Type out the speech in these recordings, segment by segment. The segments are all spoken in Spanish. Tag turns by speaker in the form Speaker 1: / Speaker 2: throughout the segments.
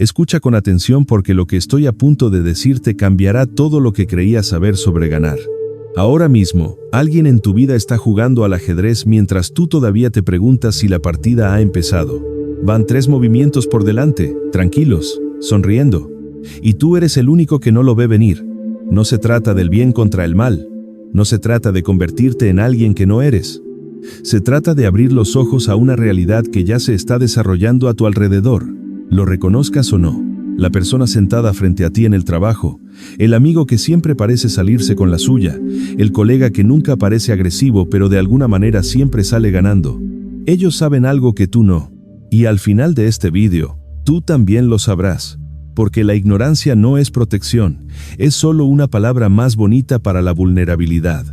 Speaker 1: Escucha con atención porque lo que estoy a punto de decirte cambiará todo lo que creías saber sobre ganar. Ahora mismo, alguien en tu vida está jugando al ajedrez mientras tú todavía te preguntas si la partida ha empezado. Van 3 movimientos por delante, tranquilos, sonriendo. Y tú eres el único que no lo ve venir. No se trata del bien contra el mal. No se trata de convertirte en alguien que no eres. Se trata de abrir los ojos a una realidad que ya se está desarrollando a tu alrededor. Lo reconozcas o no. La persona sentada frente a ti en el trabajo, el amigo que siempre parece salirse con la suya, el colega que nunca parece agresivo pero de alguna manera siempre sale ganando. Ellos saben algo que tú no. Y al final de este vídeo, tú también lo sabrás. Porque la ignorancia no es protección, es solo una palabra más bonita para la vulnerabilidad.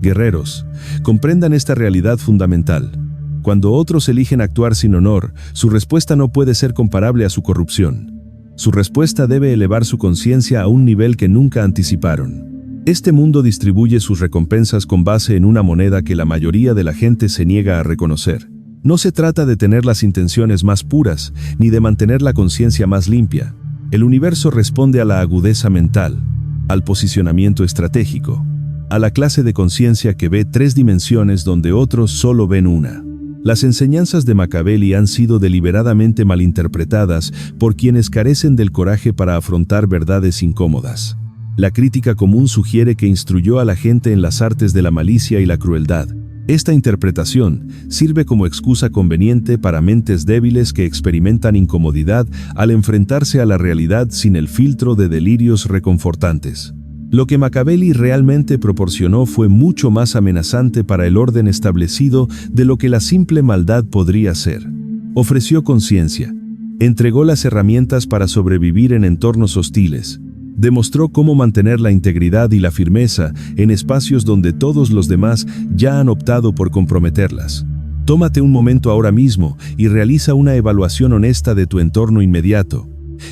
Speaker 1: Guerreros, comprendan esta realidad fundamental. Cuando otros eligen actuar sin honor, su respuesta no puede ser comparable a su corrupción. Su respuesta debe elevar su conciencia a un nivel que nunca anticiparon. Este mundo distribuye sus recompensas con base en una moneda que la mayoría de la gente se niega a reconocer. No se trata de tener las intenciones más puras, ni de mantener la conciencia más limpia. El universo responde a la agudeza mental, al posicionamiento estratégico, a la clase de conciencia que ve 3 dimensiones donde otros solo ven una. Las enseñanzas de Machiavelli han sido deliberadamente malinterpretadas por quienes carecen del coraje para afrontar verdades incómodas. La crítica común sugiere que instruyó a la gente en las artes de la malicia y la crueldad. Esta interpretación sirve como excusa conveniente para mentes débiles que experimentan incomodidad al enfrentarse a la realidad sin el filtro de delirios reconfortantes. Lo que Machiavelli realmente proporcionó fue mucho más amenazante para el orden establecido de lo que la simple maldad podría ser. Ofreció conciencia, entregó las herramientas para sobrevivir en entornos hostiles, demostró cómo mantener la integridad y la firmeza en espacios donde todos los demás ya han optado por comprometerlas. Tómate un momento ahora mismo y realiza una evaluación honesta de tu entorno inmediato.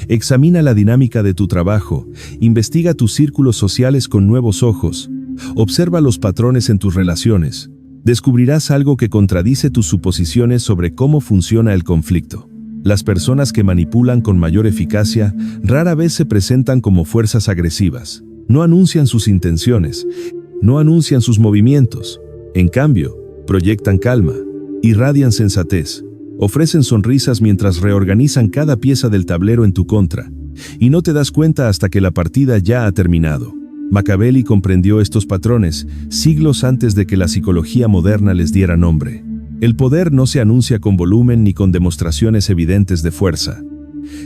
Speaker 1: Examina la dinámica de tu trabajo, investiga tus círculos sociales con nuevos ojos, observa los patrones en tus relaciones. Descubrirás algo que contradice tus suposiciones sobre cómo funciona el conflicto. Las personas que manipulan con mayor eficacia rara vez se presentan como fuerzas agresivas. No anuncian sus intenciones, no anuncian sus movimientos. En cambio, proyectan calma, irradian sensatez. Ofrecen sonrisas mientras reorganizan cada pieza del tablero en tu contra, y no te das cuenta hasta que la partida ya ha terminado. Machiavelli comprendió estos patrones siglos antes de que la psicología moderna les diera nombre. El poder no se anuncia con volumen ni con demostraciones evidentes de fuerza.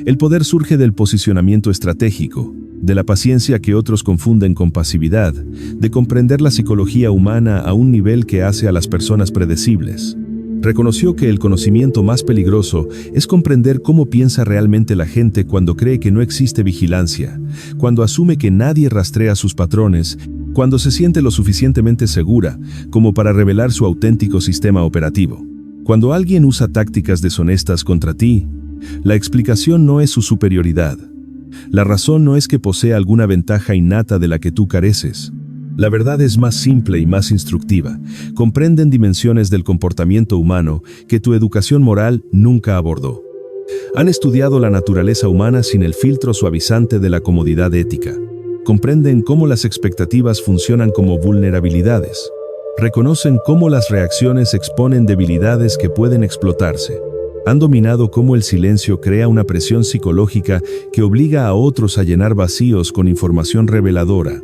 Speaker 1: El poder surge del posicionamiento estratégico, de la paciencia que otros confunden con pasividad, de comprender la psicología humana a un nivel que hace a las personas predecibles. Reconoció que el conocimiento más peligroso es comprender cómo piensa realmente la gente cuando cree que no existe vigilancia, cuando asume que nadie rastrea sus patrones, cuando se siente lo suficientemente segura como para revelar su auténtico sistema operativo. Cuando alguien usa tácticas deshonestas contra ti, la explicación no es su superioridad. La razón no es que posea alguna ventaja innata de la que tú careces. La verdad es más simple y más instructiva. Comprenden dimensiones del comportamiento humano que tu educación moral nunca abordó. Han estudiado la naturaleza humana sin el filtro suavizante de la comodidad ética. Comprenden cómo las expectativas funcionan como vulnerabilidades. Reconocen cómo las reacciones exponen debilidades que pueden explotarse. Han dominado cómo el silencio crea una presión psicológica que obliga a otros a llenar vacíos con información reveladora.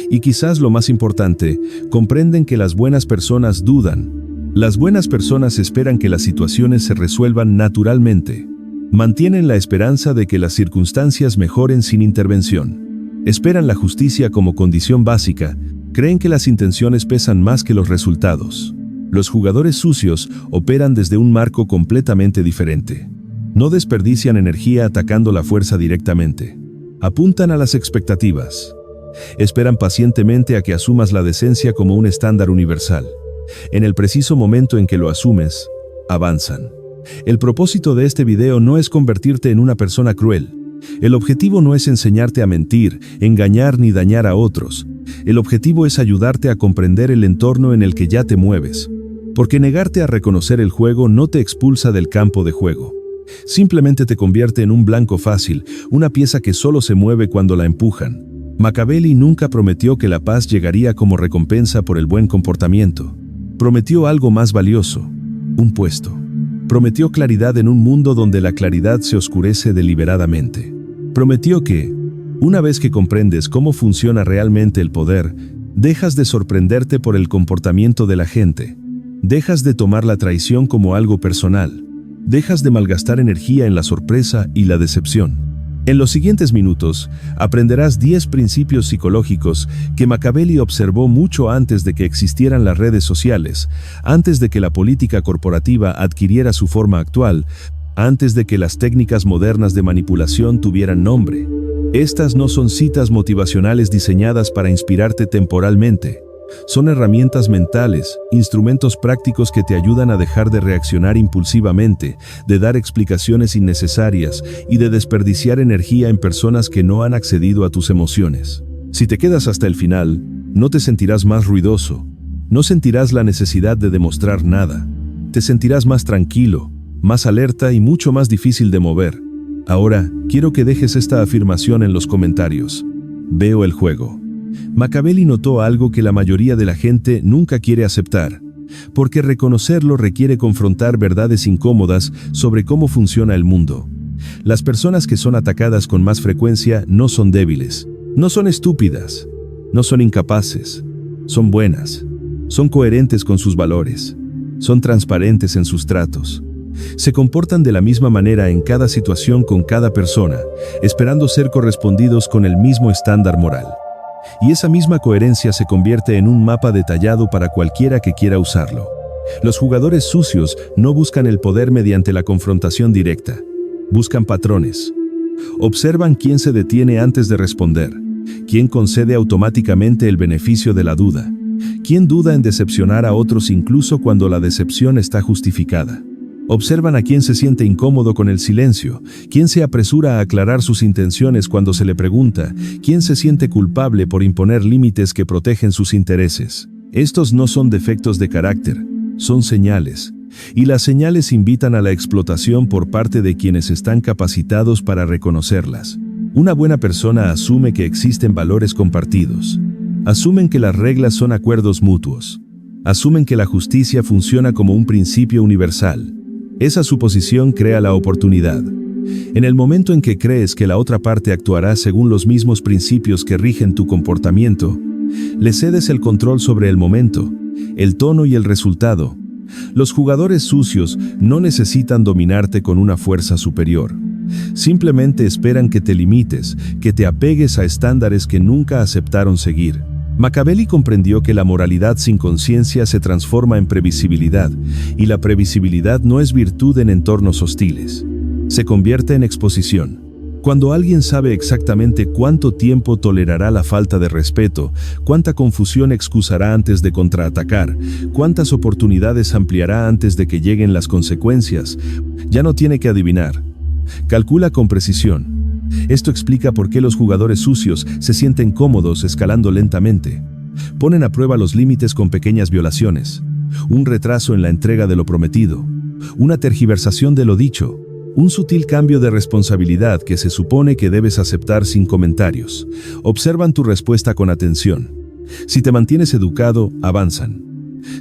Speaker 1: Y quizás lo más importante, comprenden que las buenas personas dudan. Las buenas personas esperan que las situaciones se resuelvan naturalmente. Mantienen la esperanza de que las circunstancias mejoren sin intervención. Esperan la justicia como condición básica. Creen que las intenciones pesan más que los resultados. Los jugadores sucios operan desde un marco completamente diferente. No desperdician energía atacando la fuerza directamente. Apuntan a las expectativas. Esperan pacientemente a que asumas la decencia como un estándar universal. En el preciso momento en que lo asumes, avanzan. El propósito de este video no es convertirte en una persona cruel. El objetivo no es enseñarte a mentir, engañar ni dañar a otros. El objetivo es ayudarte a comprender el entorno en el que ya te mueves. Porque negarte a reconocer el juego no te expulsa del campo de juego. Simplemente te convierte en un blanco fácil, una pieza que solo se mueve cuando la empujan. Machiavelli nunca prometió que la paz llegaría como recompensa por el buen comportamiento. Prometió algo más valioso, un puesto. Prometió claridad en un mundo donde la claridad se oscurece deliberadamente. Prometió que, una vez que comprendes cómo funciona realmente el poder, dejas de sorprenderte por el comportamiento de la gente. Dejas de tomar la traición como algo personal. Dejas de malgastar energía en la sorpresa y la decepción. En los siguientes minutos, aprenderás 10 principios psicológicos que Machiavelli observó mucho antes de que existieran las redes sociales, antes de que la política corporativa adquiriera su forma actual, antes de que las técnicas modernas de manipulación tuvieran nombre. Estas no son citas motivacionales diseñadas para inspirarte temporalmente. Son herramientas mentales, instrumentos prácticos que te ayudan a dejar de reaccionar impulsivamente, de dar explicaciones innecesarias y de desperdiciar energía en personas que no han accedido a tus emociones. Si te quedas hasta el final, no te sentirás más ruidoso, no sentirás la necesidad de demostrar nada. Te sentirás más tranquilo, más alerta y mucho más difícil de mover. Ahora, quiero que dejes esta afirmación en los comentarios. Veo el juego. Machiavelli notó algo que la mayoría de la gente nunca quiere aceptar, porque reconocerlo requiere confrontar verdades incómodas sobre cómo funciona el mundo. Las personas que son atacadas con más frecuencia no son débiles, no son estúpidas, no son incapaces, son buenas, son coherentes con sus valores, son transparentes en sus tratos. Se comportan de la misma manera en cada situación con cada persona, esperando ser correspondidos con el mismo estándar moral. Y esa misma coherencia se convierte en un mapa detallado para cualquiera que quiera usarlo. Los jugadores sucios no buscan el poder mediante la confrontación directa. Buscan patrones. Observan quién se detiene antes de responder, quién concede automáticamente el beneficio de la duda, quién duda en decepcionar a otros incluso cuando la decepción está justificada. Observan a quién se siente incómodo con el silencio, quién se apresura a aclarar sus intenciones cuando se le pregunta, quién se siente culpable por imponer límites que protegen sus intereses. Estos no son defectos de carácter, son señales. Y las señales invitan a la explotación por parte de quienes están capacitados para reconocerlas. Una buena persona asume que existen valores compartidos. Asumen que las reglas son acuerdos mutuos. Asumen que la justicia funciona como un principio universal. Esa suposición crea la oportunidad. En el momento en que crees que la otra parte actuará según los mismos principios que rigen tu comportamiento, le cedes el control sobre el momento, el tono y el resultado. Los jugadores sucios no necesitan dominarte con una fuerza superior. Simplemente esperan que te limites, que te apegues a estándares que nunca aceptaron seguir. Machiavelli comprendió que la moralidad sin conciencia se transforma en previsibilidad, y la previsibilidad no es virtud en entornos hostiles. Se convierte en exposición. Cuando alguien sabe exactamente cuánto tiempo tolerará la falta de respeto, cuánta confusión excusará antes de contraatacar, cuántas oportunidades ampliará antes de que lleguen las consecuencias, ya no tiene que adivinar. Calcula con precisión. Esto explica por qué los jugadores sucios se sienten cómodos escalando lentamente. Ponen a prueba los límites con pequeñas violaciones, un retraso en la entrega de lo prometido, una tergiversación de lo dicho, un sutil cambio de responsabilidad que se supone que debes aceptar sin comentarios. Observan tu respuesta con atención. Si te mantienes educado, avanzan.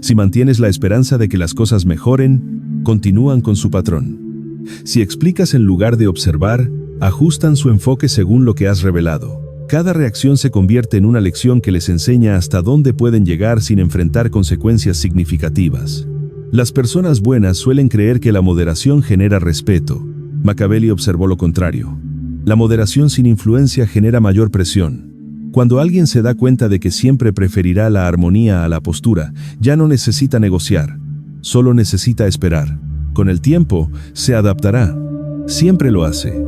Speaker 1: Si mantienes la esperanza de que las cosas mejoren, continúan con su patrón. Si explicas en lugar de observar, ajustan su enfoque según lo que has revelado. Cada reacción se convierte en una lección que les enseña hasta dónde pueden llegar sin enfrentar consecuencias significativas. Las personas buenas suelen creer que la moderación genera respeto. Machiavelli observó lo contrario. La moderación sin influencia genera mayor presión. Cuando alguien se da cuenta de que siempre preferirá la armonía a la postura, ya no necesita negociar, solo necesita esperar. Con el tiempo, se adaptará. Siempre lo hace.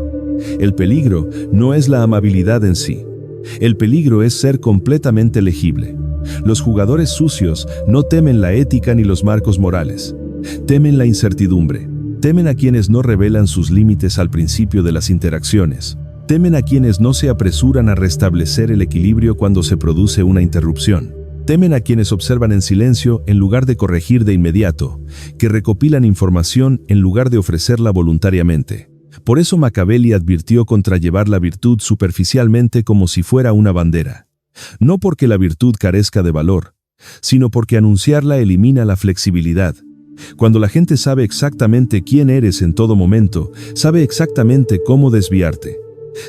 Speaker 1: El peligro no es la amabilidad en sí. El peligro es ser completamente legible. Los jugadores sucios no temen la ética ni los marcos morales. Temen la incertidumbre. Temen a quienes no revelan sus límites al principio de las interacciones. Temen a quienes no se apresuran a restablecer el equilibrio cuando se produce una interrupción. Temen a quienes observan en silencio en lugar de corregir de inmediato, que recopilan información en lugar de ofrecerla voluntariamente. Por eso Machiavelli advirtió contra llevar la virtud superficialmente como si fuera una bandera. No porque la virtud carezca de valor, sino porque anunciarla elimina la flexibilidad. Cuando la gente sabe exactamente quién eres en todo momento, sabe exactamente cómo desviarte.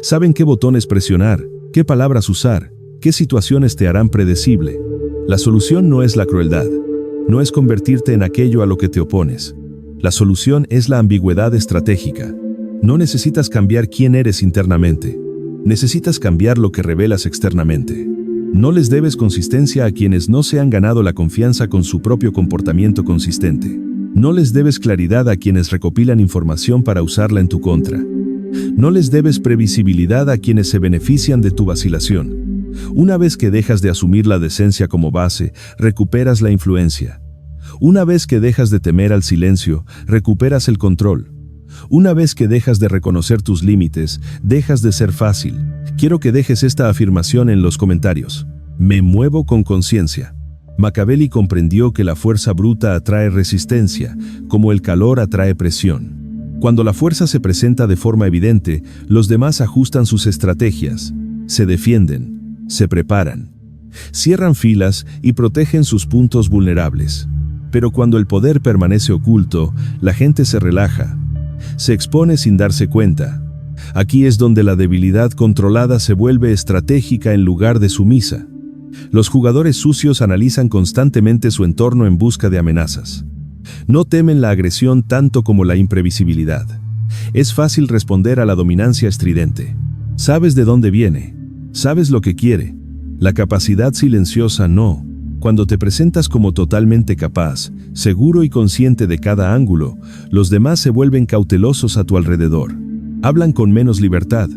Speaker 1: Saben qué botones presionar, qué palabras usar, qué situaciones te harán predecible. La solución no es la crueldad, no es convertirte en aquello a lo que te opones. La solución es la ambigüedad estratégica. No necesitas cambiar quién eres internamente, necesitas cambiar lo que revelas externamente. No les debes consistencia a quienes no se han ganado la confianza con su propio comportamiento consistente. No les debes claridad a quienes recopilan información para usarla en tu contra. No les debes previsibilidad a quienes se benefician de tu vacilación. Una vez que dejas de asumir la decencia como base, recuperas la influencia. Una vez que dejas de temer al silencio, recuperas el control. Una vez que dejas de reconocer tus límites, dejas de ser fácil. Quiero que dejes esta afirmación en los comentarios. Me muevo con conciencia. Machiavelli comprendió que la fuerza bruta atrae resistencia, como el calor atrae presión. Cuando la fuerza se presenta de forma evidente, los demás ajustan sus estrategias, se defienden, se preparan, cierran filas y protegen sus puntos vulnerables. Pero cuando el poder permanece oculto, la gente se relaja, se expone sin darse cuenta. Aquí es donde la debilidad controlada se vuelve estratégica en lugar de sumisa. Los jugadores sucios analizan constantemente su entorno en busca de amenazas. No temen la agresión tanto como la imprevisibilidad. Es fácil responder a la dominancia estridente. Sabes de dónde viene, sabes lo que quiere. La capacidad silenciosa no. Cuando te presentas como totalmente capaz, seguro y consciente de cada ángulo, los demás se vuelven cautelosos a tu alrededor. Hablan con menos libertad,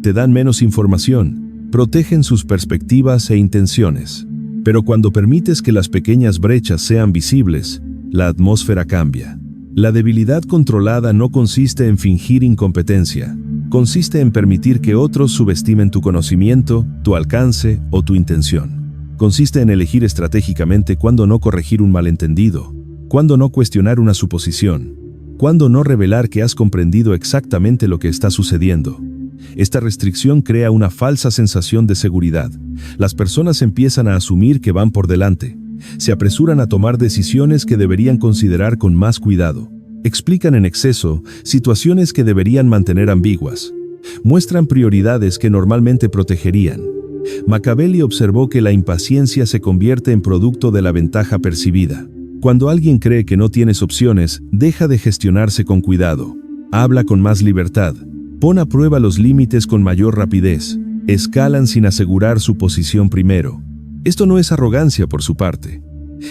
Speaker 1: te dan menos información, protegen sus perspectivas e intenciones. Pero cuando permites que las pequeñas brechas sean visibles, la atmósfera cambia. La debilidad controlada no consiste en fingir incompetencia, consiste en permitir que otros subestimen tu conocimiento, tu alcance o tu intención. Consiste en elegir estratégicamente cuándo no corregir un malentendido, cuándo no cuestionar una suposición, cuándo no revelar que has comprendido exactamente lo que está sucediendo. Esta restricción crea una falsa sensación de seguridad. Las personas empiezan a asumir que van por delante. Se apresuran a tomar decisiones que deberían considerar con más cuidado. Explican en exceso situaciones que deberían mantener ambiguas. Muestran prioridades que normalmente protegerían. Machiavelli observó que la impaciencia se convierte en producto de la ventaja percibida. Cuando alguien cree que no tienes opciones, deja de gestionarse con cuidado. Habla con más libertad. Pon a prueba los límites con mayor rapidez. Escalan sin asegurar su posición primero. Esto no es arrogancia por su parte.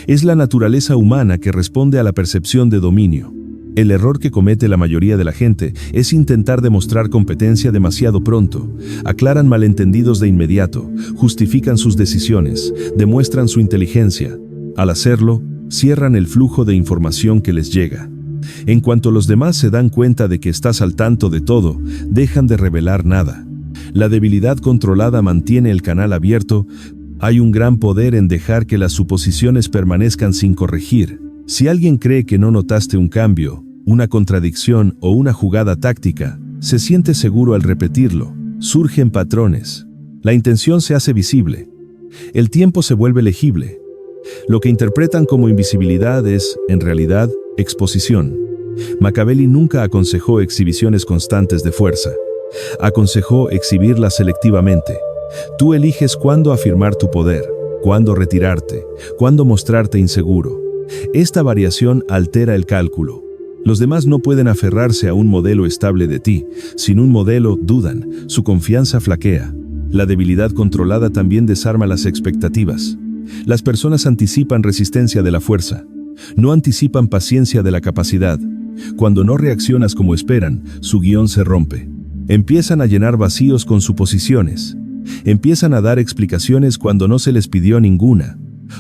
Speaker 1: Es la naturaleza humana que responde a la percepción de dominio. El error que comete la mayoría de la gente es intentar demostrar competencia demasiado pronto. Aclaran malentendidos de inmediato, justifican sus decisiones, demuestran su inteligencia. Al hacerlo, cierran el flujo de información que les llega. En cuanto los demás se dan cuenta de que estás al tanto de todo, dejan de revelar nada. La debilidad controlada mantiene el canal abierto. Hay un gran poder en dejar que las suposiciones permanezcan sin corregir. Si alguien cree que no notaste un cambio, una contradicción o una jugada táctica, se siente seguro al repetirlo. Surgen patrones. La intención se hace visible. El tiempo se vuelve legible. Lo que interpretan como invisibilidad es, en realidad, exposición. Machiavelli nunca aconsejó exhibiciones constantes de fuerza. Aconsejó exhibirla selectivamente. Tú eliges cuándo afirmar tu poder, cuándo retirarte, cuándo mostrarte inseguro. Esta variación altera el cálculo. Los demás no pueden aferrarse a un modelo estable de ti. Sin un modelo, dudan, su confianza flaquea. La debilidad controlada también desarma las expectativas. Las personas anticipan resistencia de la fuerza. No anticipan paciencia de la capacidad. Cuando no reaccionas como esperan, su guión se rompe. Empiezan a llenar vacíos con suposiciones. Empiezan a dar explicaciones cuando no se les pidió ninguna.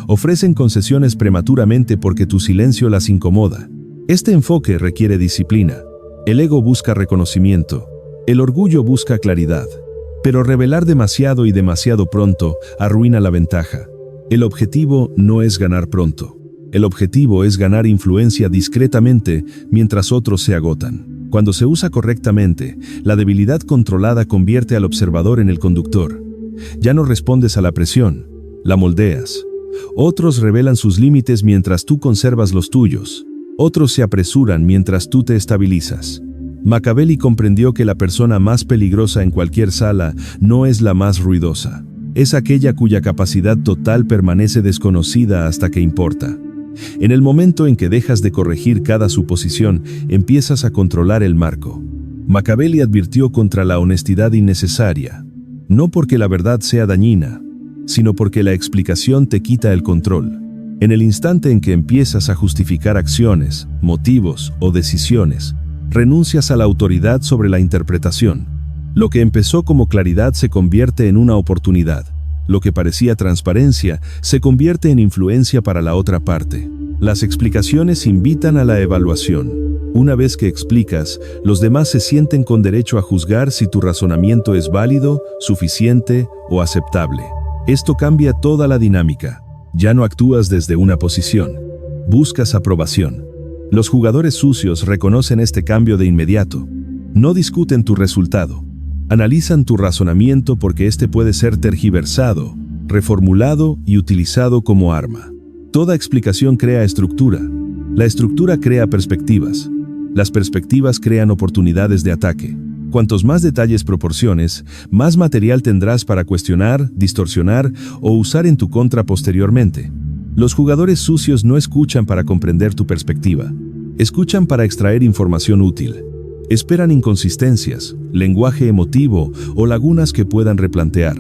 Speaker 1: Ofrecen concesiones prematuramente porque tu silencio las incomoda. Este enfoque requiere disciplina. El ego busca reconocimiento. El orgullo busca claridad. Pero revelar demasiado y demasiado pronto arruina la ventaja. El objetivo no es ganar pronto. El objetivo es ganar influencia discretamente mientras otros se agotan. Cuando se usa correctamente, la debilidad controlada convierte al observador en el conductor. Ya no respondes a la presión, la moldeas. Otros revelan sus límites mientras tú conservas los tuyos. Otros se apresuran mientras tú te estabilizas. Machiavelli comprendió que la persona más peligrosa en cualquier sala no es la más ruidosa. Es aquella cuya capacidad total permanece desconocida hasta que importa. En el momento en que dejas de corregir cada suposición, empiezas a controlar el marco. Machiavelli advirtió contra la honestidad innecesaria, no porque la verdad sea dañina, sino porque la explicación te quita el control. En el instante en que empiezas a justificar acciones, motivos o decisiones, renuncias a la autoridad sobre la interpretación. Lo que empezó como claridad se convierte en una oportunidad. Lo que parecía transparencia se convierte en influencia para la otra parte. Las explicaciones invitan a la evaluación. Una vez que explicas, los demás se sienten con derecho a juzgar si tu razonamiento es válido, suficiente o aceptable. Esto cambia toda la dinámica. Ya no actúas desde una posición. Buscas aprobación. Los jugadores sucios reconocen este cambio de inmediato. No discuten tu resultado. Analizan tu razonamiento porque este puede ser tergiversado, reformulado y utilizado como arma. Toda explicación crea estructura. La estructura crea perspectivas. Las perspectivas crean oportunidades de ataque. Cuantos más detalles proporciones, más material tendrás para cuestionar, distorsionar o usar en tu contra posteriormente. Los jugadores sucios no escuchan para comprender tu perspectiva. Escuchan para extraer información útil. Esperan inconsistencias, lenguaje emotivo o lagunas que puedan replantear.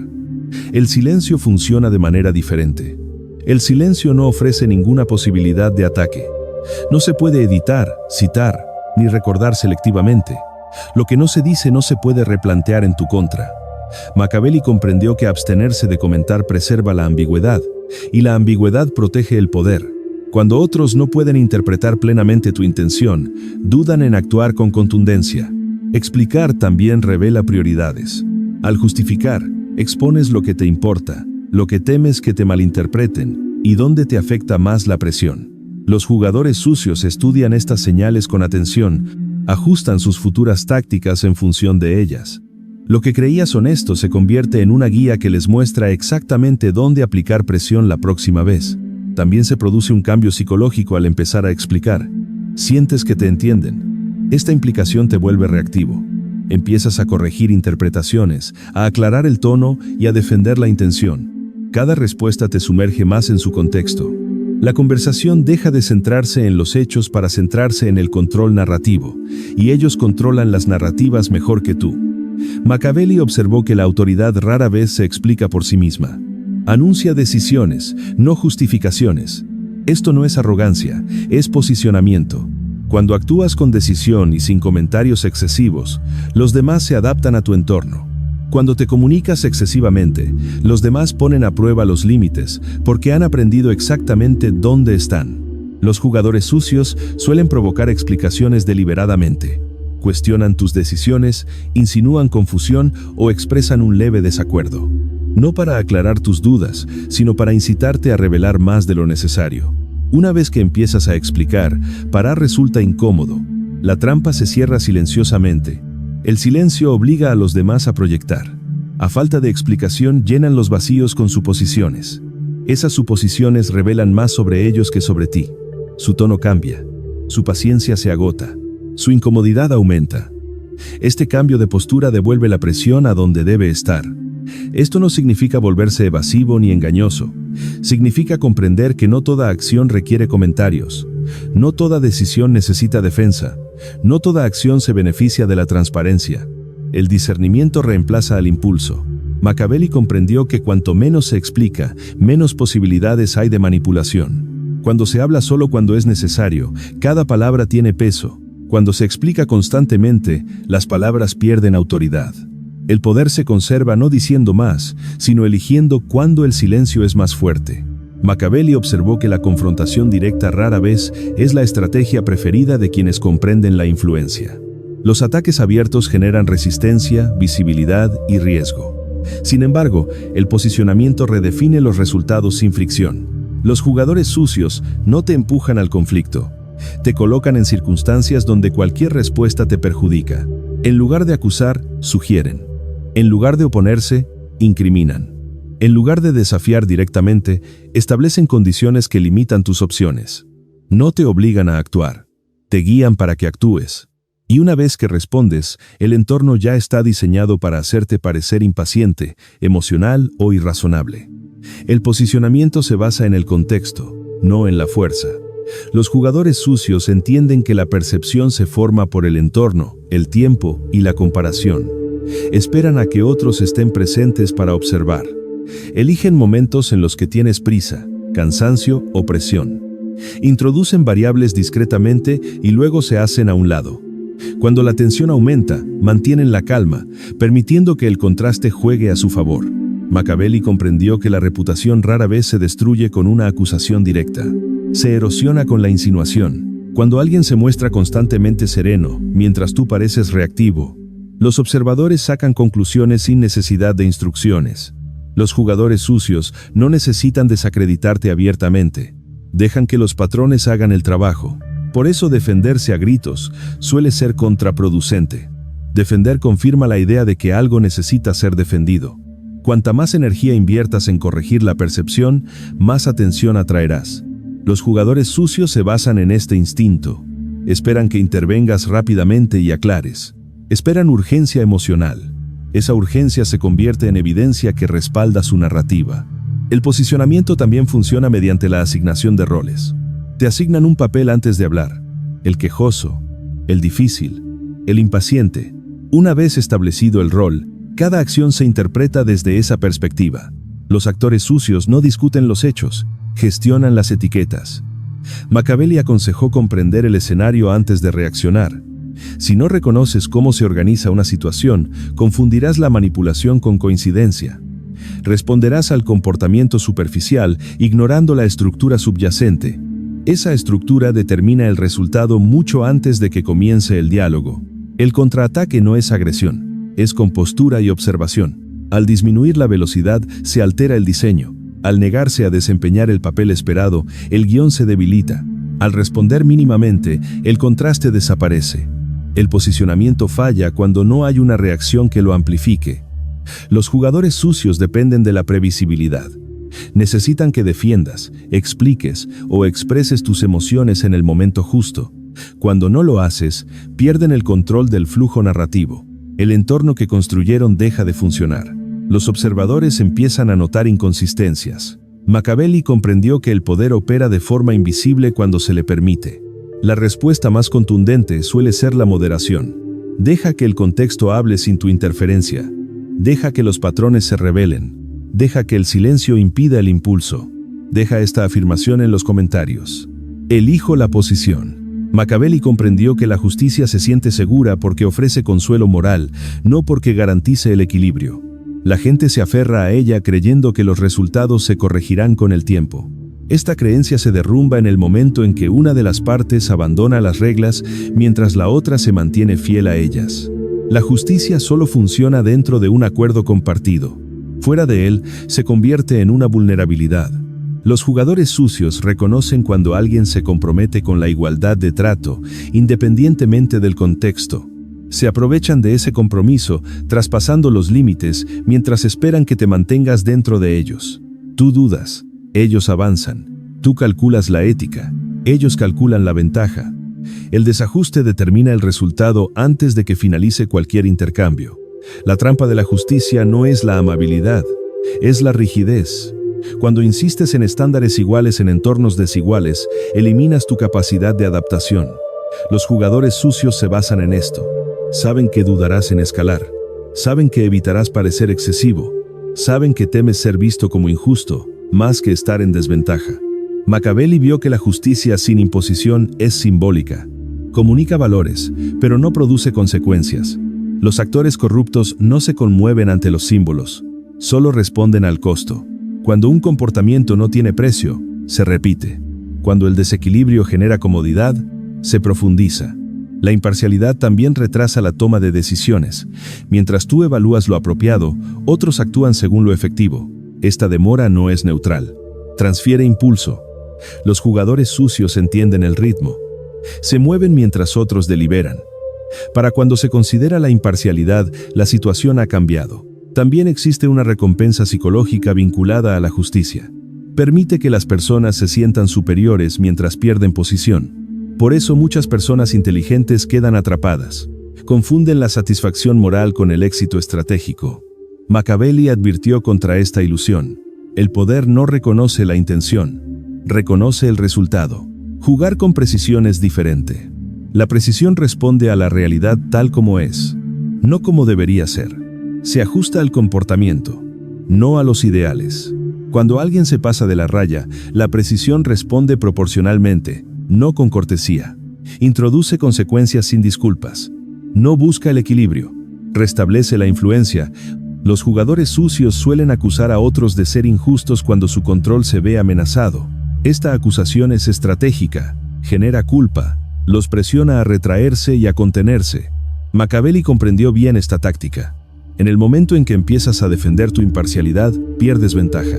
Speaker 1: El silencio funciona de manera diferente. El silencio no ofrece ninguna posibilidad de ataque. No se puede editar, citar, ni recordar selectivamente. Lo que no se dice no se puede replantear en tu contra. Machiavelli comprendió que abstenerse de comentar preserva la ambigüedad, y la ambigüedad protege el poder. Cuando otros no pueden interpretar plenamente tu intención, dudan en actuar con contundencia. Explicar también revela prioridades. Al justificar, expones lo que te importa, lo que temes que te malinterpreten, y dónde te afecta más la presión. Los jugadores sucios estudian estas señales con atención, ajustan sus futuras tácticas en función de ellas. Lo que creías honesto se convierte en una guía que les muestra exactamente dónde aplicar presión la próxima vez. También se produce un cambio psicológico al empezar a explicar. Sientes que te entienden. Esta implicación te vuelve reactivo. Empiezas a corregir interpretaciones, a aclarar el tono y a defender la intención. Cada respuesta te sumerge más en su contexto. La conversación deja de centrarse en los hechos para centrarse en el control narrativo, y ellos controlan las narrativas mejor que tú. Machiavelli observó que la autoridad rara vez se explica por sí misma. Anuncia decisiones, no justificaciones. Esto no es arrogancia, es posicionamiento. Cuando actúas con decisión y sin comentarios excesivos, los demás se adaptan a tu entorno. Cuando te comunicas excesivamente, los demás ponen a prueba los límites porque han aprendido exactamente dónde están. Los jugadores sucios suelen provocar explicaciones deliberadamente. Cuestionan tus decisiones, insinúan confusión o expresan un leve desacuerdo. No para aclarar tus dudas, sino para incitarte a revelar más de lo necesario. Una vez que empiezas a explicar, parar resulta incómodo. La trampa se cierra silenciosamente. El silencio obliga a los demás a proyectar. A falta de explicación, llenan los vacíos con suposiciones. Esas suposiciones revelan más sobre ellos que sobre ti. Su tono cambia. Su paciencia se agota. Su incomodidad aumenta. Este cambio de postura devuelve la presión a donde debe estar. Esto no significa volverse evasivo ni engañoso. Significa comprender que no toda acción requiere comentarios. No toda decisión necesita defensa. No toda acción se beneficia de la transparencia. El discernimiento reemplaza al impulso. Machiavelli comprendió que cuanto menos se explica, menos posibilidades hay de manipulación. Cuando se habla solo cuando es necesario, cada palabra tiene peso. Cuando se explica constantemente, las palabras pierden autoridad. El poder se conserva no diciendo más, sino eligiendo cuándo el silencio es más fuerte. Machiavelli observó que la confrontación directa rara vez es la estrategia preferida de quienes comprenden la influencia. Los ataques abiertos generan resistencia, visibilidad y riesgo. Sin embargo, el posicionamiento redefine los resultados sin fricción. Los jugadores sucios no te empujan al conflicto. Te colocan en circunstancias donde cualquier respuesta te perjudica. En lugar de acusar, sugieren. En lugar de oponerse, incriminan. En lugar de desafiar directamente, establecen condiciones que limitan tus opciones. No te obligan a actuar. Te guían para que actúes. Y una vez que respondes, el entorno ya está diseñado para hacerte parecer impaciente, emocional o irrazonable. El posicionamiento se basa en el contexto, no en la fuerza. Los jugadores sucios entienden que la percepción se forma por el entorno, el tiempo y la comparación. Esperan a que otros estén presentes para observar. Eligen momentos en los que tienes prisa, cansancio o presión. Introducen variables discretamente y luego se hacen a un lado. Cuando la tensión aumenta, mantienen la calma, permitiendo que el contraste juegue a su favor. Machiavelli comprendió que la reputación rara vez se destruye con una acusación directa. Se erosiona con la insinuación. Cuando alguien se muestra constantemente sereno, mientras tú pareces reactivo, los observadores sacan conclusiones sin necesidad de instrucciones. Los jugadores sucios no necesitan desacreditarte abiertamente. Dejan que los patrones hagan el trabajo. Por eso defenderse a gritos suele ser contraproducente. Defender confirma la idea de que algo necesita ser defendido. Cuanta más energía inviertas en corregir la percepción, más atención atraerás. Los jugadores sucios se basan en este instinto. Esperan que intervengas rápidamente y aclares. Esperan urgencia emocional. Esa urgencia se convierte en evidencia que respalda su narrativa. El posicionamiento también funciona mediante la asignación de roles. Te asignan un papel antes de hablar. El quejoso, el difícil, el impaciente. Una vez establecido el rol, cada acción se interpreta desde esa perspectiva. Los actores sucios no discuten los hechos, gestionan las etiquetas. Machiavelli aconsejó comprender el escenario antes de reaccionar. Si no reconoces cómo se organiza una situación, confundirás la manipulación con coincidencia. Responderás al comportamiento superficial, ignorando la estructura subyacente. Esa estructura determina el resultado mucho antes de que comience el diálogo. El contraataque no es agresión, es compostura y observación. Al disminuir la velocidad, se altera el diseño. Al negarse a desempeñar el papel esperado, el guión se debilita. Al responder mínimamente, el contraste desaparece. El posicionamiento falla cuando no hay una reacción que lo amplifique. Los jugadores sucios dependen de la previsibilidad. Necesitan que defiendas, expliques o expreses tus emociones en el momento justo. Cuando no lo haces, pierden el control del flujo narrativo. El entorno que construyeron deja de funcionar. Los observadores empiezan a notar inconsistencias. Machiavelli comprendió que el poder opera de forma invisible cuando se le permite. La respuesta más contundente suele ser la moderación. Deja que el contexto hable sin tu interferencia. Deja que los patrones se revelen. Deja que el silencio impida el impulso. Deja esta afirmación en los comentarios. Elijo la posición. Machiavelli comprendió que la justicia se siente segura porque ofrece consuelo moral, no porque garantice el equilibrio. La gente se aferra a ella creyendo que los resultados se corregirán con el tiempo. Esta creencia se derrumba en el momento en que una de las partes abandona las reglas mientras la otra se mantiene fiel a ellas. La justicia solo funciona dentro de un acuerdo compartido. Fuera de él, se convierte en una vulnerabilidad. Los jugadores sucios reconocen cuando alguien se compromete con la igualdad de trato, independientemente del contexto. Se aprovechan de ese compromiso, traspasando los límites, mientras esperan que te mantengas dentro de ellos. Tú dudas, ellos avanzan. Tú calculas la ética, ellos calculan la ventaja. El desajuste determina el resultado antes de que finalice cualquier intercambio. La trampa de la justicia no es la amabilidad, es la rigidez. Cuando insistes en estándares iguales en entornos desiguales, eliminas tu capacidad de adaptación. Los jugadores sucios se basan en esto. Saben que dudarás en escalar. Saben que evitarás parecer excesivo. Saben que temes ser visto como injusto, más que estar en desventaja. Machiavelli vio que la justicia sin imposición es simbólica. Comunica valores, pero no produce consecuencias. Los actores corruptos no se conmueven ante los símbolos, solo responden al costo. Cuando un comportamiento no tiene precio, se repite. Cuando el desequilibrio genera comodidad, se profundiza. La imparcialidad también retrasa la toma de decisiones. Mientras tú evalúas lo apropiado, otros actúan según lo efectivo. Esta demora no es neutral. Transfiere impulso. Los jugadores sucios entienden el ritmo. Se mueven mientras otros deliberan. Para cuando se considera la imparcialidad, la situación ha cambiado. También existe una recompensa psicológica vinculada a la justicia. Permite que las personas se sientan superiores mientras pierden posición. Por eso muchas personas inteligentes quedan atrapadas. Confunden la satisfacción moral con el éxito estratégico. Machiavelli advirtió contra esta ilusión. El poder no reconoce la intención, reconoce el resultado. Jugar con precisión es diferente. La precisión responde a la realidad tal como es, no como debería ser. Se ajusta al comportamiento, no a los ideales. Cuando alguien se pasa de la raya, la precisión responde proporcionalmente, no con cortesía. Introduce consecuencias sin disculpas. No busca el equilibrio. Restablece la influencia. Los jugadores sucios suelen acusar a otros de ser injustos cuando su control se ve amenazado. Esta acusación es estratégica, genera culpa, los presiona a retraerse y a contenerse. Machiavelli comprendió bien esta táctica. En el momento en que empiezas a defender tu imparcialidad, pierdes ventaja.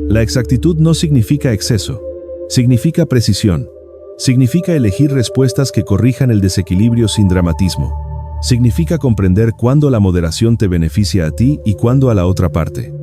Speaker 1: La exactitud no significa exceso, significa precisión. Significa elegir respuestas que corrijan el desequilibrio sin dramatismo. Significa comprender cuándo la moderación te beneficia a ti y cuándo a la otra parte.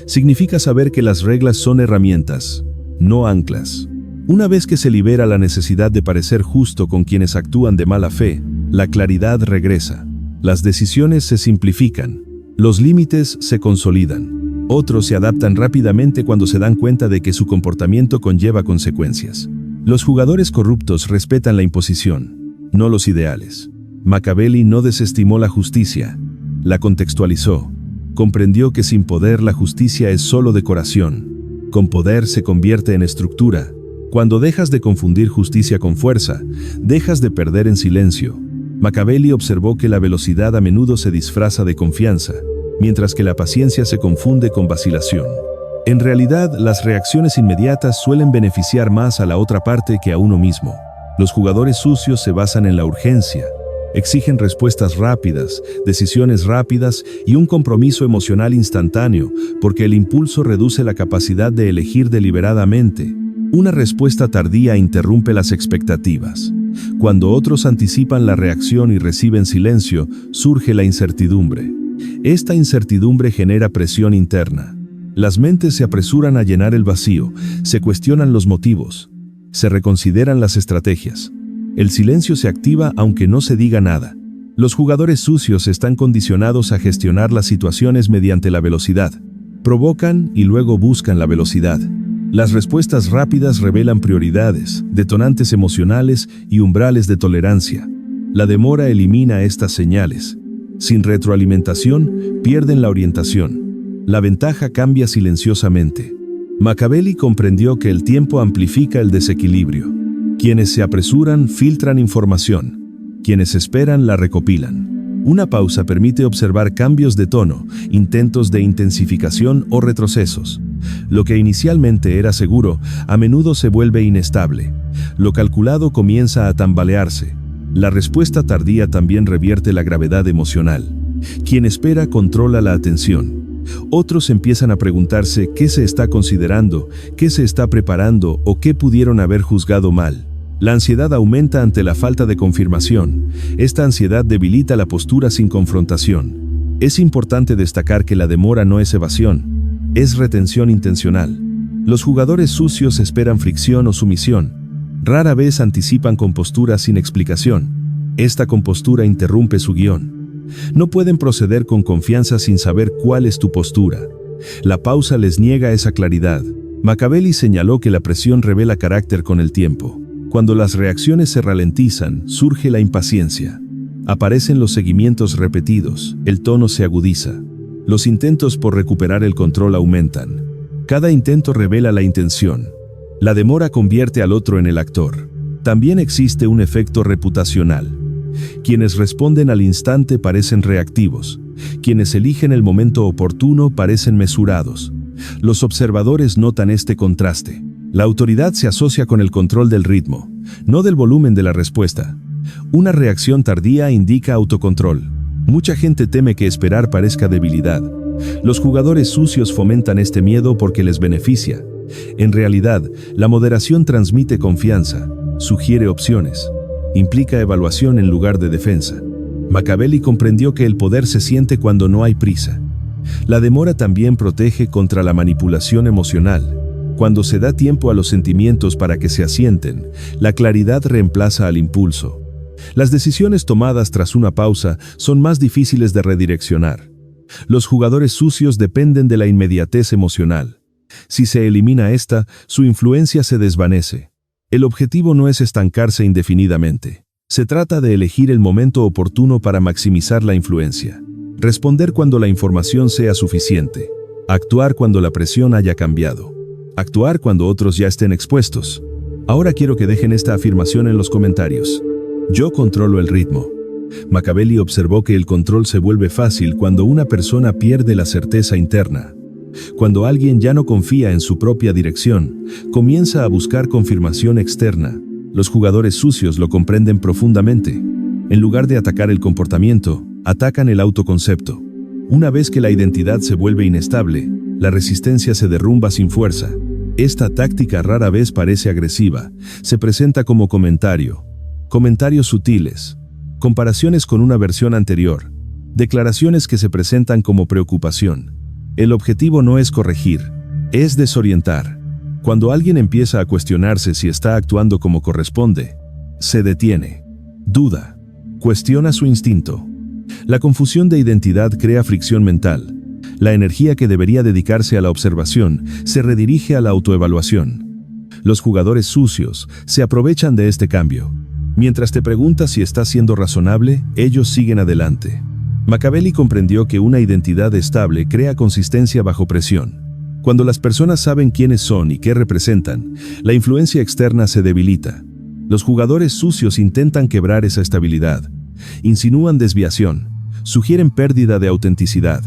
Speaker 1: Significa saber que las reglas son herramientas, no anclas. Una vez que se libera la necesidad de parecer justo con quienes actúan de mala fe, la claridad regresa. Las decisiones se simplifican. Los límites se consolidan. Otros se adaptan rápidamente cuando se dan cuenta de que su comportamiento conlleva consecuencias. Los jugadores corruptos respetan la imposición, no los ideales. Machiavelli no desestimó la justicia, la contextualizó. Comprendió que sin poder la justicia es solo decoración. Con poder se convierte en estructura. Cuando dejas de confundir justicia con fuerza, dejas de perder en silencio. Machiavelli observó que la velocidad a menudo se disfraza de confianza, mientras que la paciencia se confunde con vacilación. En realidad, las reacciones inmediatas suelen beneficiar más a la otra parte que a uno mismo. Los jugadores sucios se basan en la urgencia. Exigen respuestas rápidas, decisiones rápidas y un compromiso emocional instantáneo, porque el impulso reduce la capacidad de elegir deliberadamente. Una respuesta tardía interrumpe las expectativas. Cuando otros anticipan la reacción y reciben silencio, surge la incertidumbre. Esta incertidumbre genera presión interna. Las mentes se apresuran a llenar el vacío, se cuestionan los motivos, se reconsideran las estrategias. El silencio se activa aunque no se diga nada. Los jugadores sucios están condicionados a gestionar las situaciones mediante la velocidad. Provocan y luego buscan la velocidad. Las respuestas rápidas revelan prioridades, detonantes emocionales y umbrales de tolerancia. La demora elimina estas señales. Sin retroalimentación, pierden la orientación. La ventaja cambia silenciosamente. Machiavelli comprendió que el tiempo amplifica el desequilibrio. Quienes se apresuran filtran información. Quienes esperan la recopilan. Una pausa permite observar cambios de tono, intentos de intensificación o retrocesos. Lo que inicialmente era seguro, a menudo se vuelve inestable. Lo calculado comienza a tambalearse. La respuesta tardía también revierte la gravedad emocional. Quien espera controla la atención. Otros empiezan a preguntarse qué se está considerando, qué se está preparando o qué pudieron haber juzgado mal. La ansiedad aumenta ante la falta de confirmación. Esta ansiedad debilita la postura sin confrontación. Es importante destacar que la demora no es evasión, es retención intencional. Los jugadores sucios esperan fricción o sumisión. Rara vez anticipan composturas sin explicación. Esta compostura interrumpe su guión. No pueden proceder con confianza sin saber cuál es tu postura. La pausa les niega esa claridad. Machiavelli señaló que la presión revela carácter con el tiempo. Cuando las reacciones se ralentizan, surge la impaciencia. Aparecen los seguimientos repetidos, el tono se agudiza. Los intentos por recuperar el control aumentan. Cada intento revela la intención. La demora convierte al otro en el actor. También existe un efecto reputacional. Quienes responden al instante parecen reactivos. Quienes eligen el momento oportuno parecen mesurados. Los observadores notan este contraste. La autoridad se asocia con el control del ritmo, no del volumen de la respuesta. Una reacción tardía indica autocontrol. Mucha gente teme que esperar parezca debilidad. Los jugadores sucios fomentan este miedo porque les beneficia. En realidad, la moderación transmite confianza, sugiere opciones, implica evaluación en lugar de defensa. Machiavelli comprendió que el poder se siente cuando no hay prisa. La demora también protege contra la manipulación emocional. Cuando se da tiempo a los sentimientos para que se asienten, la claridad reemplaza al impulso. Las decisiones tomadas tras una pausa son más difíciles de redireccionar. Los jugadores sucios dependen de la inmediatez emocional. Si se elimina esta, su influencia se desvanece. El objetivo no es estancarse indefinidamente. Se trata de elegir el momento oportuno para maximizar la influencia. Responder cuando la información sea suficiente. Actuar cuando la presión haya cambiado. Actuar cuando otros ya estén expuestos. Ahora quiero que dejen esta afirmación en los comentarios. Yo controlo el ritmo. Machiavelli observó que el control se vuelve fácil cuando una persona pierde la certeza interna. Cuando alguien ya no confía en su propia dirección, comienza a buscar confirmación externa. Los jugadores sucios lo comprenden profundamente. En lugar de atacar el comportamiento, atacan el autoconcepto. Una vez que la identidad se vuelve inestable, la resistencia se derrumba sin fuerza. Esta táctica rara vez parece agresiva. Se presenta como comentarios sutiles, comparaciones con una versión anterior, declaraciones que se presentan como preocupación. El objetivo no es corregir, es desorientar. Cuando alguien empieza a cuestionarse si está actuando como corresponde, se detiene, duda, cuestiona su instinto. La confusión de identidad crea fricción mental. La energía que debería dedicarse a la observación se redirige a la autoevaluación. Los jugadores sucios se aprovechan de este cambio. Mientras te preguntas si estás siendo razonable, ellos siguen adelante. Machiavelli comprendió que una identidad estable crea consistencia bajo presión. Cuando las personas saben quiénes son y qué representan, la influencia externa se debilita. Los jugadores sucios intentan quebrar esa estabilidad. Insinúan desviación, sugieren pérdida de autenticidad,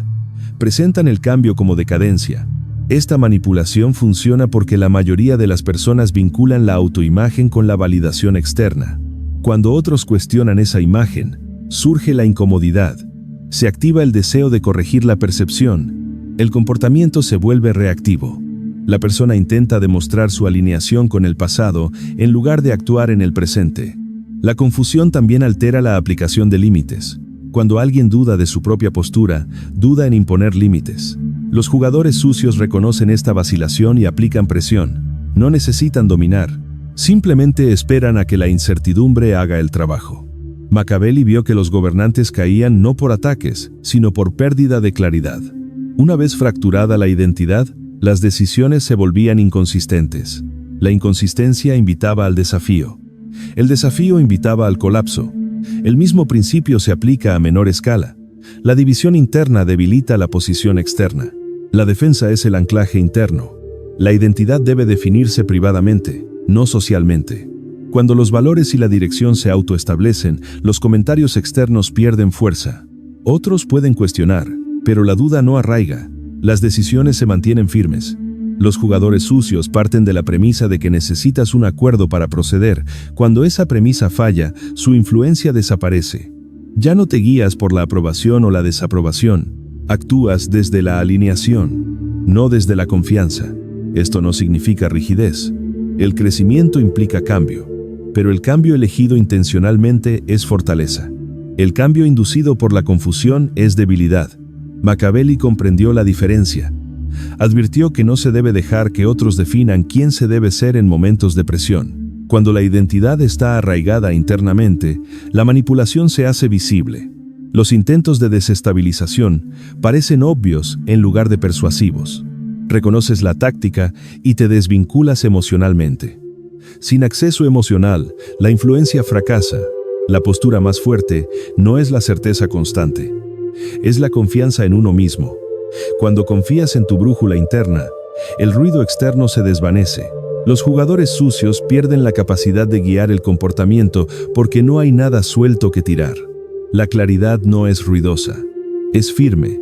Speaker 1: presentan el cambio como decadencia. Esta manipulación funciona porque la mayoría de las personas vinculan la autoimagen con la validación externa. Cuando otros cuestionan esa imagen, surge la incomodidad. Se activa el deseo de corregir la percepción. El comportamiento se vuelve reactivo. La persona intenta demostrar su alineación con el pasado en lugar de actuar en el presente. La confusión también altera la aplicación de límites. Cuando alguien duda de su propia postura, duda en imponer límites. Los jugadores sucios reconocen esta vacilación y aplican presión. No necesitan dominar. Simplemente esperan a que la incertidumbre haga el trabajo. Machiavelli vio que los gobernantes caían no por ataques, sino por pérdida de claridad. Una vez fracturada la identidad, las decisiones se volvían inconsistentes. La inconsistencia invitaba al desafío. El desafío invitaba al colapso. El mismo principio se aplica a menor escala. La división interna debilita la posición externa. La defensa es el anclaje interno. La identidad debe definirse privadamente, no socialmente. Cuando los valores y la dirección se autoestablecen, los comentarios externos pierden fuerza. Otros pueden cuestionar, pero la duda no arraiga. Las decisiones se mantienen firmes. Los jugadores sucios parten de la premisa de que necesitas un acuerdo para proceder. Cuando esa premisa falla, su influencia desaparece. Ya no te guías por la aprobación o la desaprobación. Actúas desde la alineación, no desde la confianza. Esto no significa rigidez. El crecimiento implica cambio, pero el cambio elegido intencionalmente es fortaleza. El cambio inducido por la confusión es debilidad. Machiavelli comprendió la diferencia. Advirtió que no se debe dejar que otros definan quién se debe ser en momentos de presión. Cuando la identidad está arraigada internamente, la manipulación se hace visible. Los intentos de desestabilización parecen obvios en lugar de persuasivos. Reconoces la táctica y te desvinculas emocionalmente. Sin acceso emocional, la influencia fracasa. La postura más fuerte no es la certeza constante. Es la confianza en uno mismo. Cuando confías en tu brújula interna, el ruido externo se desvanece. Los jugadores sucios pierden la capacidad de guiar el comportamiento porque no hay nada suelto que tirar. La claridad no es ruidosa, es firme.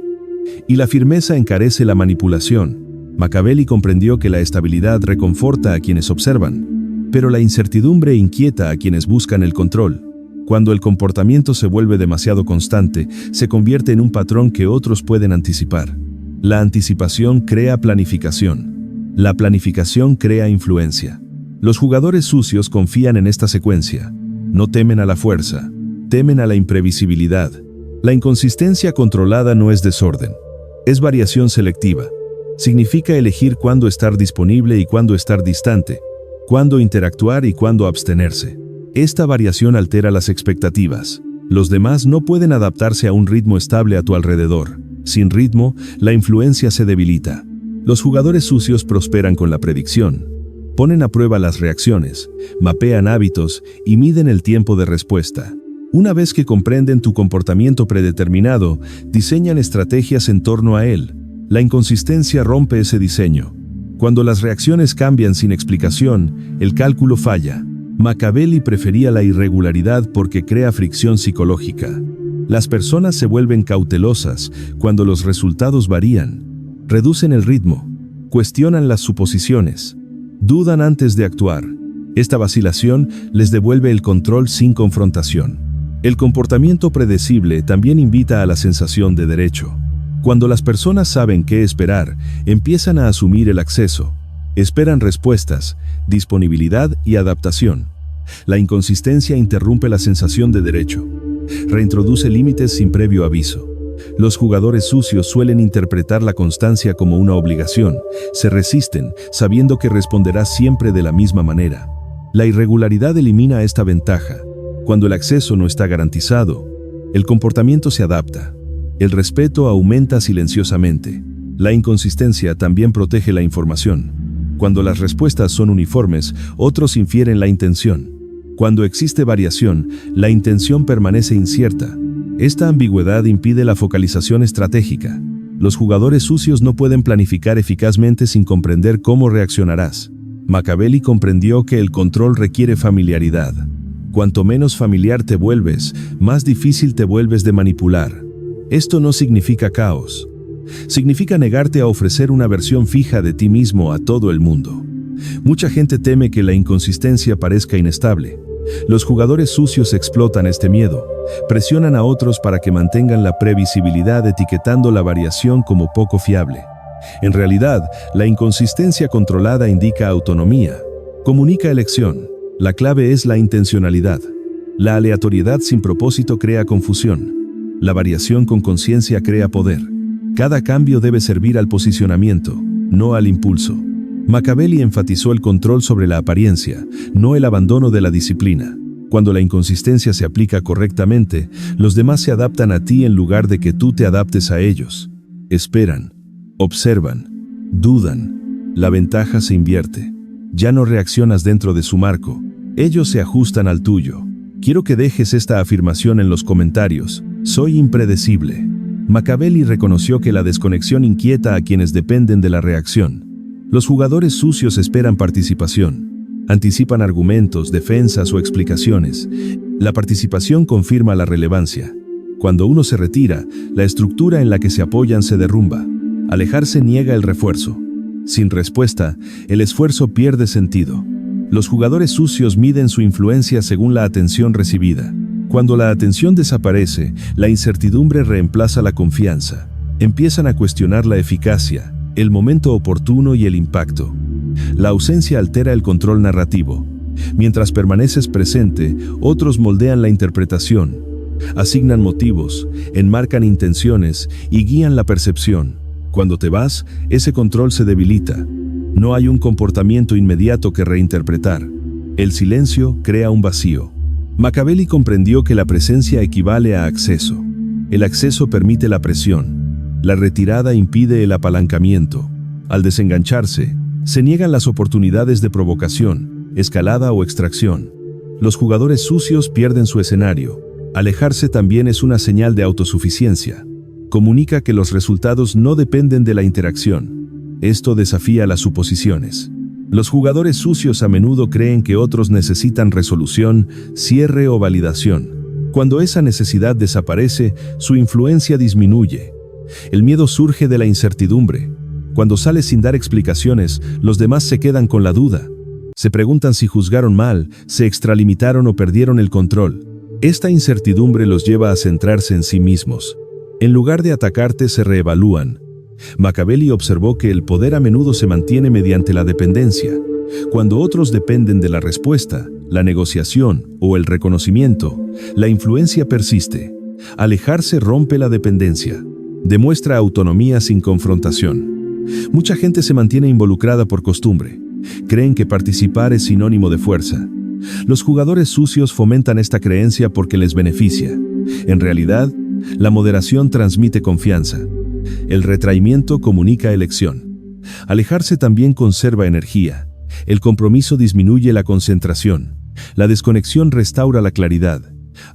Speaker 1: Y la firmeza encarece la manipulación. Machiavelli comprendió que la estabilidad reconforta a quienes observan, pero la incertidumbre inquieta a quienes buscan el control. Cuando el comportamiento se vuelve demasiado constante, se convierte en un patrón que otros pueden anticipar. La anticipación crea planificación. La planificación crea influencia. Los jugadores sucios confían en esta secuencia. No temen a la fuerza, temen a la imprevisibilidad. La inconsistencia controlada no es desorden, es variación selectiva. Significa elegir cuándo estar disponible y cuándo estar distante, cuándo interactuar y cuándo abstenerse. Esta variación altera las expectativas. Los demás no pueden adaptarse a un ritmo estable a tu alrededor. Sin ritmo, la influencia se debilita. Los jugadores sucios prosperan con la predicción. Ponen a prueba las reacciones, mapean hábitos y miden el tiempo de respuesta. Una vez que comprenden tu comportamiento predeterminado, diseñan estrategias en torno a él. La inconsistencia rompe ese diseño. Cuando las reacciones cambian sin explicación, el cálculo falla. Machiavelli prefería la irregularidad porque crea fricción psicológica. Las personas se vuelven cautelosas cuando los resultados varían. Reducen el ritmo, cuestionan las suposiciones, dudan antes de actuar. Esta vacilación les devuelve el control sin confrontación. El comportamiento predecible también invita a la sensación de derecho. Cuando las personas saben qué esperar, empiezan a asumir el acceso. Esperan respuestas, disponibilidad y adaptación. La inconsistencia interrumpe la sensación de derecho. Reintroduce límites sin previo aviso. Los jugadores sucios suelen interpretar la constancia como una obligación. Se resisten, sabiendo que responderás siempre de la misma manera. La irregularidad elimina esta ventaja. Cuando el acceso no está garantizado, el comportamiento se adapta. El respeto aumenta silenciosamente. La inconsistencia también protege la información. Cuando las respuestas son uniformes, otros infieren la intención. Cuando existe variación, la intención permanece incierta. Esta ambigüedad impide la focalización estratégica. Los jugadores sucios no pueden planificar eficazmente sin comprender cómo reaccionarás. Machiavelli comprendió que el control requiere familiaridad. Cuanto menos familiar te vuelves, más difícil te vuelves de manipular. Esto no significa caos. Significa negarte a ofrecer una versión fija de ti mismo a todo el mundo. Mucha gente teme que la inconsistencia parezca inestable. Los jugadores sucios explotan este miedo. Presionan a otros para que mantengan la previsibilidad etiquetando la variación como poco fiable. En realidad, la inconsistencia controlada indica autonomía. Comunica elección. La clave es la intencionalidad. La aleatoriedad sin propósito crea confusión. La variación con conciencia crea poder. Cada cambio debe servir al posicionamiento, no al impulso. Machiavelli enfatizó el control sobre la apariencia, no el abandono de la disciplina. Cuando la inconsistencia se aplica correctamente, los demás se adaptan a ti en lugar de que tú te adaptes a ellos. Esperan, observan, dudan. La ventaja se invierte. Ya no reaccionas dentro de su marco. Ellos se ajustan al tuyo. Quiero que dejes esta afirmación en los comentarios. Soy impredecible. Machiavelli reconoció que la desconexión inquieta a quienes dependen de la reacción. Los jugadores sucios esperan participación. Anticipan argumentos, defensas o explicaciones. La participación confirma la relevancia. Cuando uno se retira, la estructura en la que se apoyan se derrumba. Alejarse niega el refuerzo. Sin respuesta, el esfuerzo pierde sentido. Los jugadores sucios miden su influencia según la atención recibida. Cuando la atención desaparece, la incertidumbre reemplaza la confianza. Empiezan a cuestionar la eficacia, el momento oportuno y el impacto. La ausencia altera el control narrativo. Mientras permaneces presente, otros moldean la interpretación. Asignan motivos, enmarcan intenciones y guían la percepción. Cuando te vas, ese control se debilita. No hay un comportamiento inmediato que reinterpretar. El silencio crea un vacío. Machiavelli comprendió que la presencia equivale a acceso. El acceso permite la presión. La retirada impide el apalancamiento. Al desengancharse, se niegan las oportunidades de provocación, escalada o extracción. Los jugadores sucios pierden su escenario. Alejarse también es una señal de autosuficiencia. Comunica que los resultados no dependen de la interacción. Esto desafía las suposiciones. Los jugadores sucios a menudo creen que otros necesitan resolución, cierre o validación. Cuando esa necesidad desaparece, su influencia disminuye. El miedo surge de la incertidumbre. Cuando sales sin dar explicaciones, los demás se quedan con la duda. Se preguntan si juzgaron mal, se extralimitaron o perdieron el control. Esta incertidumbre los lleva a centrarse en sí mismos. En lugar de atacarte, se reevalúan. Machiavelli observó que el poder a menudo se mantiene mediante la dependencia. Cuando otros dependen de la respuesta, la negociación o el reconocimiento, la influencia persiste. Alejarse rompe la dependencia. Demuestra autonomía sin confrontación. Mucha gente se mantiene involucrada por costumbre. Creen que participar es sinónimo de fuerza. Los jugadores sucios fomentan esta creencia porque les beneficia. En realidad, la moderación transmite confianza. El retraimiento comunica elección. Alejarse también conserva energía. El compromiso disminuye la concentración. La desconexión restaura la claridad.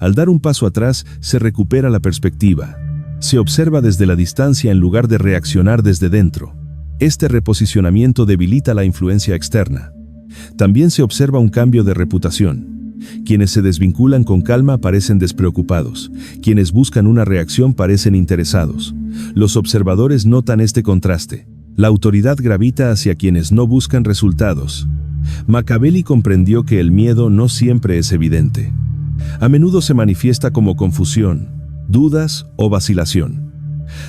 Speaker 1: Al dar un paso atrás, se recupera la perspectiva. Se observa desde la distancia en lugar de reaccionar desde dentro. Este reposicionamiento debilita la influencia externa. También se observa un cambio de reputación. Quienes se desvinculan con calma parecen despreocupados. Quienes buscan una reacción parecen interesados. Los observadores notan este contraste. La autoridad gravita hacia quienes no buscan resultados. Machiavelli comprendió que el miedo no siempre es evidente. A menudo se manifiesta como confusión, dudas o vacilación.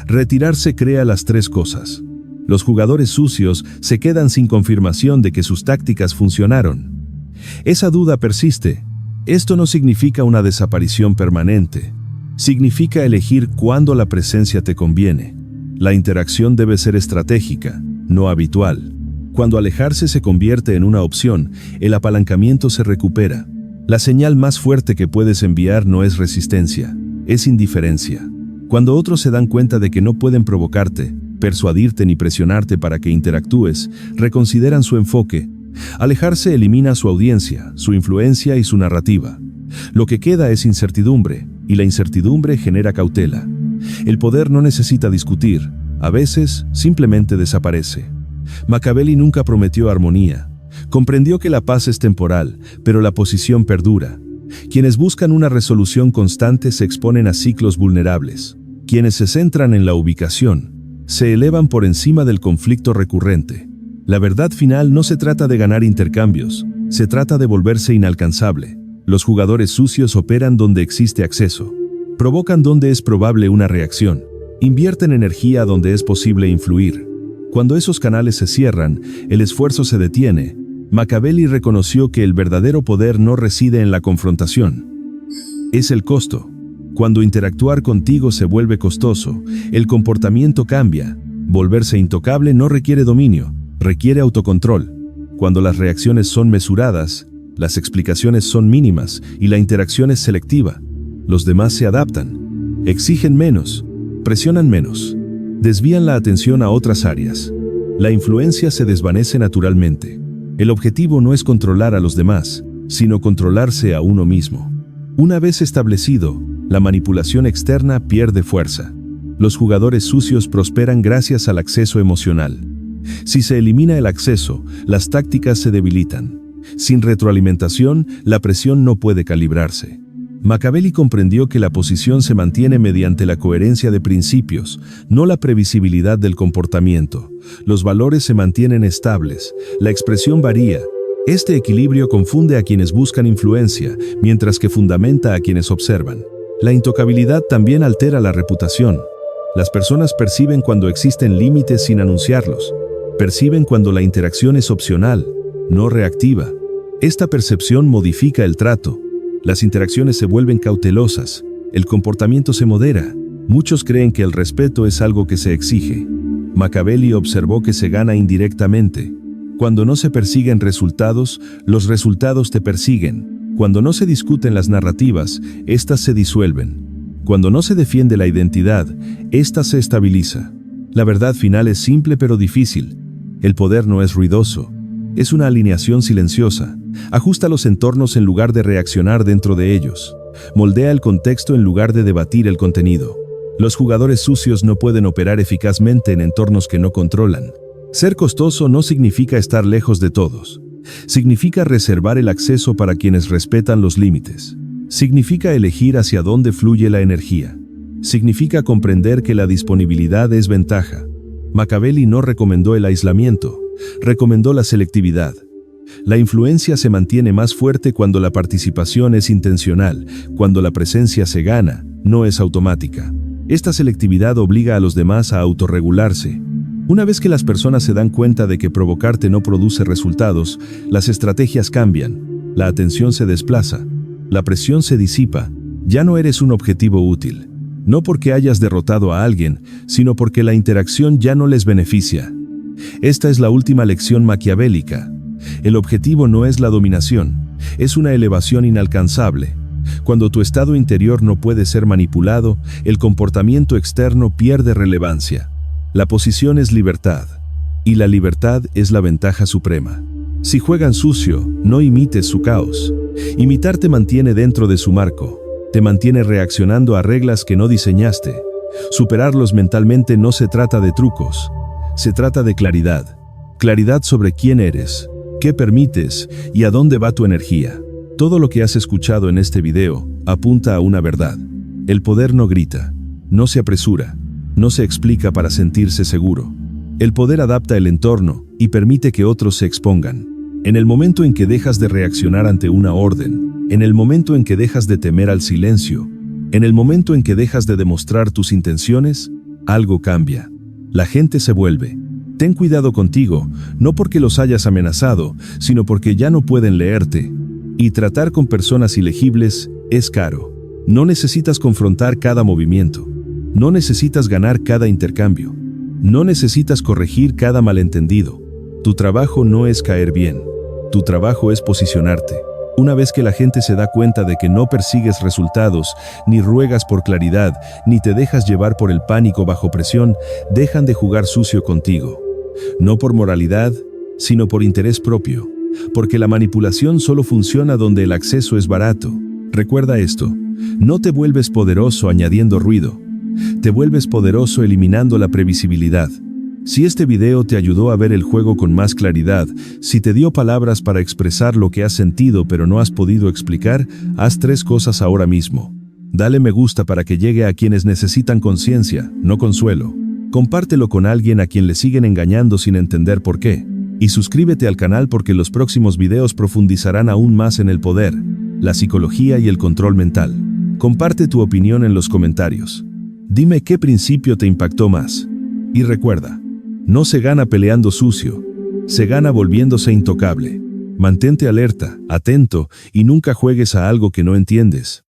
Speaker 1: Retirarse crea las tres cosas. Los jugadores sucios se quedan sin confirmación de que sus tácticas funcionaron. Esa duda persiste. Esto no significa una desaparición permanente. Significa elegir cuándo la presencia te conviene. La interacción debe ser estratégica, no habitual. Cuando alejarse se convierte en una opción, el apalancamiento se recupera. La señal más fuerte que puedes enviar no es resistencia, es indiferencia. Cuando otros se dan cuenta de que no pueden provocarte, persuadirte ni presionarte para que interactúes, reconsideran su enfoque. Alejarse elimina su audiencia, su influencia y su narrativa. Lo que queda es incertidumbre, y la incertidumbre genera cautela. El poder no necesita discutir, a veces simplemente desaparece. Machiavelli nunca prometió armonía. Comprendió que la paz es temporal, pero la posición perdura. Quienes buscan una resolución constante se exponen a ciclos vulnerables. Quienes se centran en la ubicación, se elevan por encima del conflicto recurrente. La verdad final no se trata de ganar intercambios, se trata de volverse inalcanzable. Los jugadores sucios operan donde existe acceso. Provocan donde es probable una reacción. Invierten energía donde es posible influir. Cuando esos canales se cierran, el esfuerzo se detiene. Machiavelli reconoció que el verdadero poder no reside en la confrontación. Es el costo. Cuando interactuar contigo se vuelve costoso, el comportamiento cambia. Volverse intocable no requiere dominio, requiere autocontrol. Cuando las reacciones son mesuradas, las explicaciones son mínimas y la interacción es selectiva, los demás se adaptan, exigen menos, presionan menos, desvían la atención a otras áreas. La influencia se desvanece naturalmente. El objetivo no es controlar a los demás, sino controlarse a uno mismo. Una vez establecido, la manipulación externa pierde fuerza. Los jugadores sucios prosperan gracias al acceso emocional. Si se elimina el acceso, las tácticas se debilitan. Sin retroalimentación, la presión no puede calibrarse. Machiavelli comprendió que la posición se mantiene mediante la coherencia de principios, no la previsibilidad del comportamiento. Los valores se mantienen estables, la expresión varía. Este equilibrio confunde a quienes buscan influencia, mientras que fundamenta a quienes observan. La intocabilidad también altera la reputación. Las personas perciben cuando existen límites sin anunciarlos. Perciben cuando la interacción es opcional, no reactiva. Esta percepción modifica el trato. Las interacciones se vuelven cautelosas. El comportamiento se modera. Muchos creen que el respeto es algo que se exige. Machiavelli observó que se gana indirectamente. Cuando no se persiguen resultados, los resultados te persiguen. Cuando no se discuten las narrativas, éstas se disuelven. Cuando no se defiende la identidad, ésta se estabiliza. La verdad final es simple pero difícil. El poder no es ruidoso. Es una alineación silenciosa. Ajusta los entornos en lugar de reaccionar dentro de ellos. Moldea el contexto en lugar de debatir el contenido. Los jugadores sucios no pueden operar eficazmente en entornos que no controlan. Ser costoso no significa estar lejos de todos. Significa reservar el acceso para quienes respetan los límites. Significa elegir hacia dónde fluye la energía. Significa comprender que la disponibilidad es ventaja. Machiavelli no recomendó el aislamiento, recomendó la selectividad. La influencia se mantiene más fuerte cuando la participación es intencional, cuando la presencia se gana, no es automática. Esta selectividad obliga a los demás a autorregularse. Una vez que las personas se dan cuenta de que provocarte no produce resultados, las estrategias cambian, la atención se desplaza, la presión se disipa, ya no eres un objetivo útil. No porque hayas derrotado a alguien, sino porque la interacción ya no les beneficia. Esta es la última lección maquiavélica. El objetivo no es la dominación, es una elevación inalcanzable. Cuando tu estado interior no puede ser manipulado, el comportamiento externo pierde relevancia. La posición es libertad, y la libertad es la ventaja suprema. Si juegan sucio, no imites su caos. Imitar te mantiene dentro de su marco, te mantiene reaccionando a reglas que no diseñaste. Superarlos mentalmente no se trata de trucos, se trata de claridad. Claridad sobre quién eres, qué permites y a dónde va tu energía. Todo lo que has escuchado en este video apunta a una verdad. El poder no grita, no se apresura, no se explica para sentirse seguro. El poder adapta el entorno y permite que otros se expongan. En el momento en que dejas de reaccionar ante una orden, en el momento en que dejas de temer al silencio, en el momento en que dejas de demostrar tus intenciones, algo cambia. La gente se vuelve. Ten cuidado contigo, no porque los hayas amenazado, sino porque ya no pueden leerte. Y tratar con personas ilegibles es caro. No necesitas confrontar cada movimiento. No necesitas ganar cada intercambio. No necesitas corregir cada malentendido. Tu trabajo no es caer bien. Tu trabajo es posicionarte. Una vez que la gente se da cuenta de que no persigues resultados, ni ruegas por claridad, ni te dejas llevar por el pánico bajo presión, dejan de jugar sucio contigo. No por moralidad, sino por interés propio. Porque la manipulación solo funciona donde el acceso es barato. Recuerda esto, no te vuelves poderoso añadiendo ruido. Te vuelves poderoso eliminando la previsibilidad. Si este video te ayudó a ver el juego con más claridad, si te dio palabras para expresar lo que has sentido pero no has podido explicar, haz 3 cosas ahora mismo. Dale me gusta para que llegue a quienes necesitan conciencia, no consuelo. Compártelo con alguien a quien le siguen engañando sin entender por qué. Y suscríbete al canal porque los próximos videos profundizarán aún más en el poder, la psicología y el control mental. Comparte tu opinión en los comentarios. Dime qué principio te impactó más. Y recuerda, no se gana peleando sucio, se gana volviéndose intocable. Mantente alerta, atento y nunca juegues a algo que no entiendes.